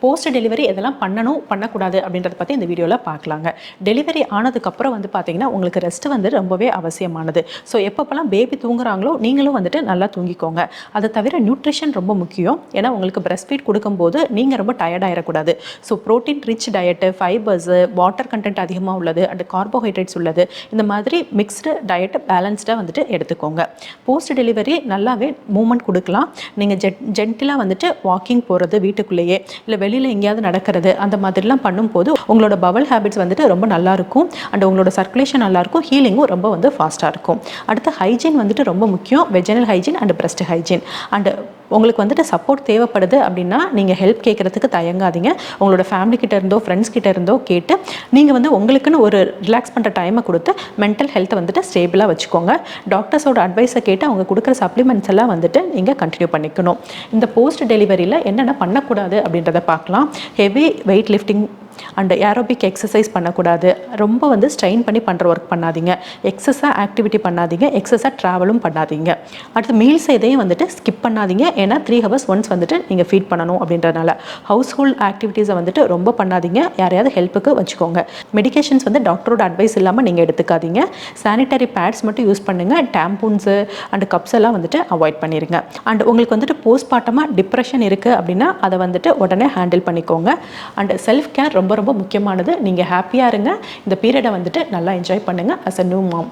Post delivery எதெல்லாம் பண்ணணும் பண்ணக்கூடாது அப்படின்றத பற்றி இந்த வீடியோவில் பார்க்கலாங்க. டெலிவரி ஆனதுக்கப்புறம் வந்து பார்த்தீங்கன்னா உங்களுக்கு ரெஸ்ட் வந்து ரொம்பவே அவசியமானது. ஸோ எப்பப்பெல்லாம் பேபி தூங்குறாங்களோ நீங்களும் வந்துட்டு நல்லா தூங்கிக்கோங்க. அதை தவிர நியூட்ரிஷன் ரொம்ப முக்கியம். ஏன்னா உங்களுக்கு பிரஸ்ட் ஃபீட் கொடுக்கும்போது நீங்கள் ரொம்ப டயர்டாயிடக்கூடாது. So protein rich diet, fibres, water content அதிகமாக உள்ளது அண்ட் கார்போஹைட்ரேட்ஸ் உள்ளது, இந்த மாதிரி மிக்ஸ்டு டயட்டு பேலன்ஸ்டாக வந்துட்டு எடுத்துக்கோங்க. போஸ்ட் டெலிவரி நல்லாவே மூமெண்ட் கொடுக்கலாம். நீங்கள் ஜென்டிலாக வந்துட்டு வாக்கிங் போகிறது வீட்டுக்குள்ளேயே, இல்லை வெளியில் எங்கேயாவது நடக்கிறது, அந்த மாதிரிலாம் பண்ணும்போது உங்களோட பவல் ஹேபிட்ஸ் வந்துட்டு ரொம்ப நல்லாயிருக்கும் அண்ட் உங்களோட சர்க்குலேஷன் நல்லாயிருக்கும், ஹீலிங்கும் ரொம்ப வந்து ஃபாஸ்ட்டாக இருக்கும். அடுத்து ஹைஜீன் வந்துட்டு ரொம்ப முக்கியம். Vaginal hygiene and breast hygiene. And உங்களுக்கு வந்துட்டு சப்போர்ட் தேவைப்படுது அப்படின்னா நீங்கள் ஹெல்ப் கேட்குறதுக்கு தயங்காதீங்க. உங்களோட ஃபேமிலி கிட்ட இருந்தோ ஃப்ரெண்ட்ஸ் கிட்ட இருந்தோ கேட்டு நீங்கள் வந்து உங்களுக்குன்னு ஒரு ரிலாக்ஸ் பண்ணுற டைமை கொடுத்து மென்டல் ஹெல்த்தை வந்துட்டு ஸ்டேபிளாக வச்சுக்கோங்க. டாக்டர்ஸோட அட்வைஸை கேட்டு அவங்க கொடுக்குற சப்ளிமெண்ட்ஸ் எல்லாம் வந்துட்டு நீங்கள் கண்டினியூ பண்ணிக்கணும். இந்த போஸ்ட் டெலிவரியில் என்னென்ன பண்ணக்கூடாது அப்படின்றத பார்க்கலாம். Heavy weight lifting and aerobic exercise பண்ணக்கூடாது. ரொம்ப வந்து ஸ்ட்ரெயின் பண்ணி பண்ணுற ஒர்க் பண்ணாதீங்க. எக்ஸஸாக ஆக்டிவிட்டி பண்ணாதீங்க. எக்ஸஸாக ட்ராவலும் பண்ணாதீங்க. அடுத்து மீல்ஸ் எதையும் வந்துட்டு ஸ்கிப் பண்ணாதீங்க. ஏன்னா 3 hours ஒன்ஸ் வந்துட்டு நீங்கள் ஃபீட் பண்ணணும் அப்படின்றனால. ஹவுஸ் ஹோல்ட் ஆக்டிவிட்டீஸை வந்துட்டு ரொம்ப பண்ணாதீங்க. யாரையாவது ஹெல்ப்புக்கு வச்சுக்கோங்க. மெடிகேஷன்ஸ் வந்து டாக்டரோட அட்வைஸ் இல்லாமல் நீங்கள் எடுத்துக்காதீங்க. சானிட்டரி பேட்ஸ் மட்டும் யூஸ் பண்ணுங்கள். டேம்பூன்ஸு அண்ட் கப்ஸ் எல்லாம் வந்துட்டு அவாய்ட் பண்ணிடுங்க. அண்ட் உங்களுக்கு வந்துட்டு போஸ்ட்மார்ட்டமாக டிப்ரெஷன் இருக்குது அப்படின்னா அதை வந்துட்டு உடனே ஹேண்டில் பண்ணிக்கோங்க. அண்ட் செல்ஃப் கேர் ரொம்ப ரொம்ப முக்கியமானது. நீங்கள் ஹாப்பியாக இருங்க. இந்த பீரியடை வந்துட்டு நல்லா என்ஜாய் பண்ணுங்கள் அஸ் அ நியூ மாம்.